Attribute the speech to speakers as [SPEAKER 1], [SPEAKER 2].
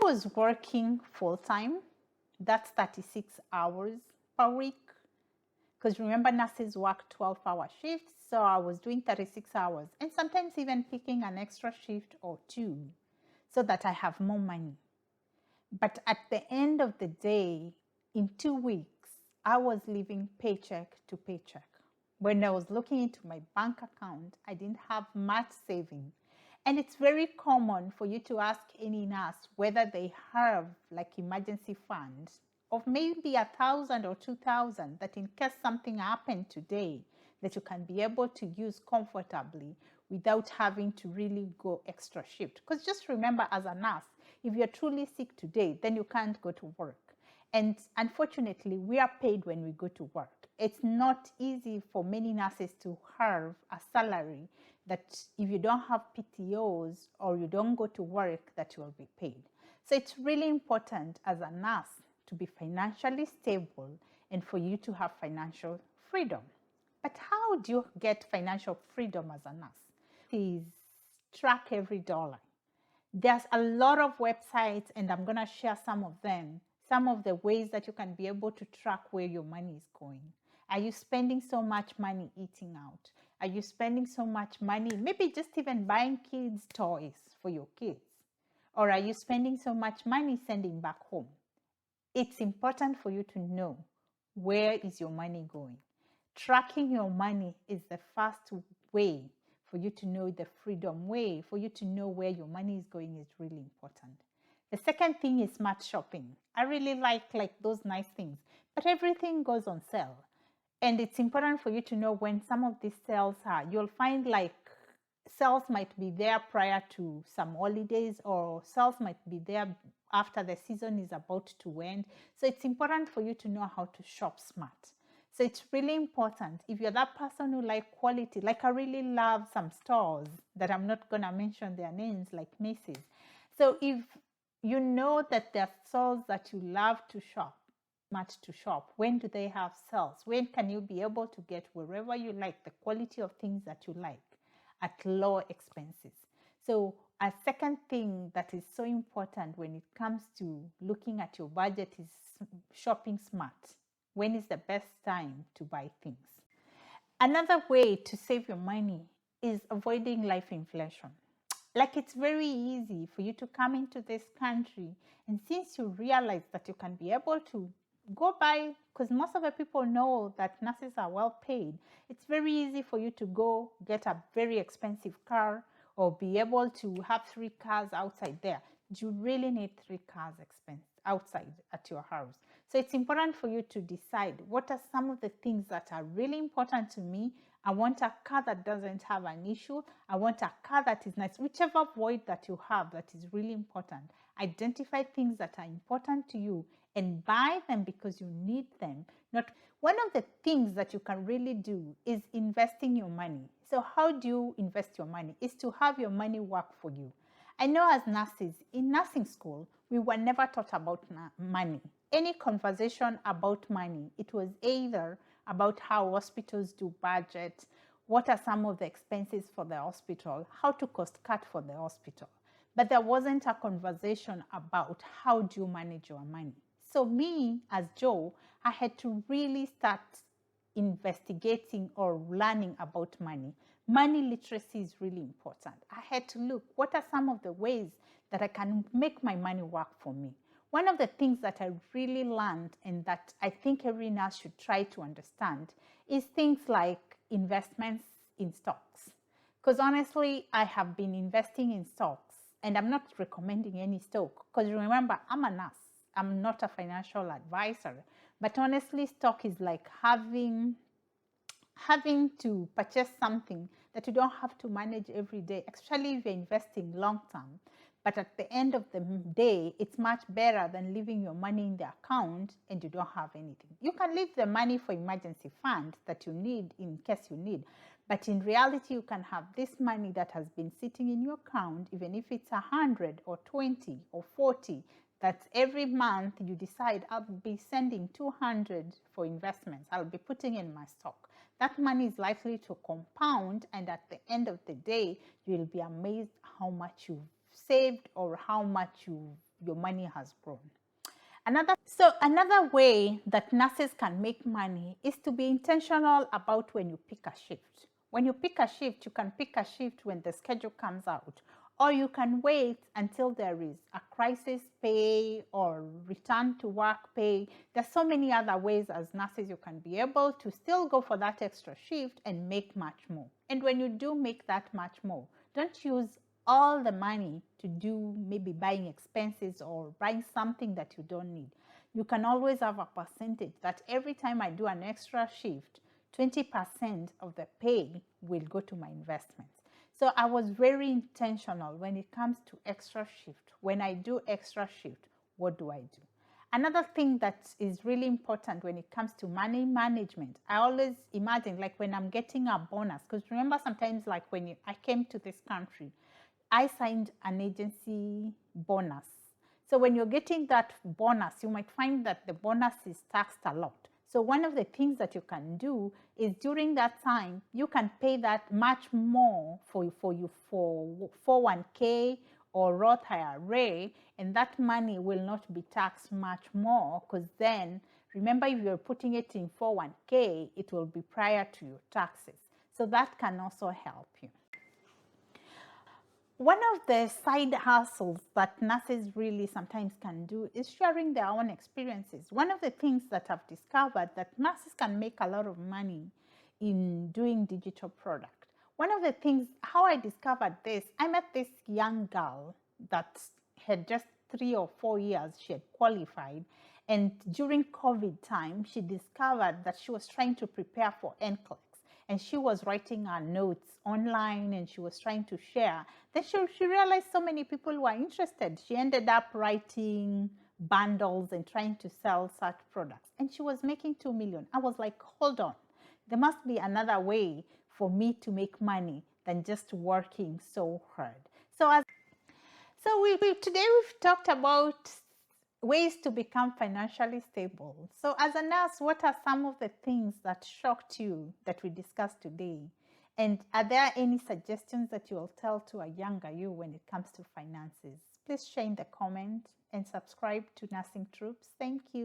[SPEAKER 1] was working full-time. That's 36 hours per week. Because remember, nurses work 12-hour shifts, so I was doing 36 hours and sometimes even picking an extra shift or two so that I have more money. But at the end of the day, in 2 weeks, I was living paycheck to paycheck. When I was looking into my bank account, I didn't have much saving. And it's very common for you to ask any nurse whether they have like emergency funds of maybe 1,000 or 2,000 that in case something happened today, that you can be able to use comfortably without having to really go extra shift. Because just remember, as a nurse, if you're truly sick today, then you can't go to work. And unfortunately, we are paid when we go to work. It's not easy for many nurses to have a salary that if you don't have PTOs or you don't go to work, that you will be paid. So it's really important as a nurse to be financially stable and for you to have financial freedom. But how do you get financial freedom as a nurse? Is track every dollar. There's a lot of websites, and I'm going to share some of them, some of the ways that you can be able to track where your money is going. Are you spending so much money eating out? Are you spending so much money, maybe just even buying kids' toys for your kids? Or are you spending so much money sending back home? It's important for you to know where is your money going. Tracking your money is the first way for you to know the freedom way, for you to know where your money is going is really important. The second thing is smart shopping. I really like those nice things, but everything goes on sale. And it's important for you to know when some of these sales are. You'll find like sales might be there prior to some holidays, or sales might be there after the season is about to end. So it's important for you to know how to shop smart. So it's really important. If you're that person who like quality, like I really love some stores that I'm not going to mention their names, like Macy's. So if you know that there are stores that you love to shop, much to shop, when do they have sales? When can you be able to get wherever you like the quality of things that you like at low expenses? So a second thing that is so important when it comes to looking at your budget is shopping smart. When is the best time to buy things? Another way to save your money is avoiding life inflation. Like it's very easy for you to come into this country, and since you realize that you can be able to go buy, because most of the people know that nurses are well paid, it's very easy for you to go get a very expensive car or be able to have 3 cars outside there. Do you really need 3 cars outside at your house? So it's important for you to decide what are some of the things that are really important to me. I want a car that doesn't have an issue. I want a car that is nice. Whichever void that you have that is really important. Identify things that are important to you and buy them because you need them. Not one of the things that you can really do is investing your money. So how do you invest your money? Is to have your money work for you. I know as nurses, in nursing school, we were never taught about money. Any conversation about money, it was either about how hospitals do budget, what are some of the expenses for the hospital, how to cost cut for the hospital. But there wasn't a conversation about how do you manage your money. So me, as Joe, I had to really start investigating or learning about money. Money literacy is really important. I had to look, what are some of the ways that I can make my money work for me? One of the things that I really learned and that I think every nurse should try to understand is things like investments in stocks. Because honestly, I have been investing in stocks and I'm not recommending any stock because remember, I'm a nurse. I'm not a financial advisor. But honestly, stock is like having to purchase something that you don't have to manage every day, especially if you're investing long term. But at the end of the day, it's much better than leaving your money in the account and you don't have anything. You can leave the money for emergency fund that you need in case you need. But in reality, you can have this money that has been sitting in your account, even if it's 100 or 20 or 40, that every month you decide, I'll be sending 200 for investments. I'll be putting in my stock. That money is likely to compound, and at the end of the day, you'll be amazed how much you've saved or how much your money has grown. Another way that nurses can make money is to be intentional about when you pick a shift. When you pick a shift, you can pick a shift when the schedule comes out, or you can wait until there is a crisis pay or return to work pay. There's so many other ways as nurses you can be able to still go for that extra shift and make much more. And when you do make that much more, don't use all the money to do maybe buying expenses or buying something that you don't need. You can always have a percentage that every time I do an extra shift, 20% of the pay will go to my investments. So I was very intentional when it comes to extra shift. When I do extra shift, what do I do? Another thing that is really important when it comes to money management, I always imagine like when I'm getting a bonus, because remember sometimes like when I came to this country, I signed an agency bonus. So when you're getting that bonus, you might find that the bonus is taxed a lot. So one of the things that you can do is during that time, you can pay that much more for 401k or Roth IRA, and that money will not be taxed much more, because then remember, if you're putting it in 401k, it will be prior to your taxes. So that can also help you. One of the side hustles that nurses really sometimes can do is sharing their own experiences. One of the things that I've discovered that nurses can make a lot of money in doing digital product. One of the things, how I discovered this, I met this young girl that had just 3 or 4 years she had qualified, and during COVID time, she discovered that she was trying to prepare for NCLEX. And she was writing her notes online and she was trying to share. Then she realized so many people were interested. She ended up writing bundles and trying to sell such products. And she was making 2 million. I was like, hold on. There must be another way for me to make money than just working so hard. So today we've talked about ways to become financially stable. So as a nurse, what are some of the things that shocked you that we discussed today? And are there any suggestions that you will tell to a younger you when it comes to finances? Please share in the comments and subscribe to Nursing Troops. Thank you.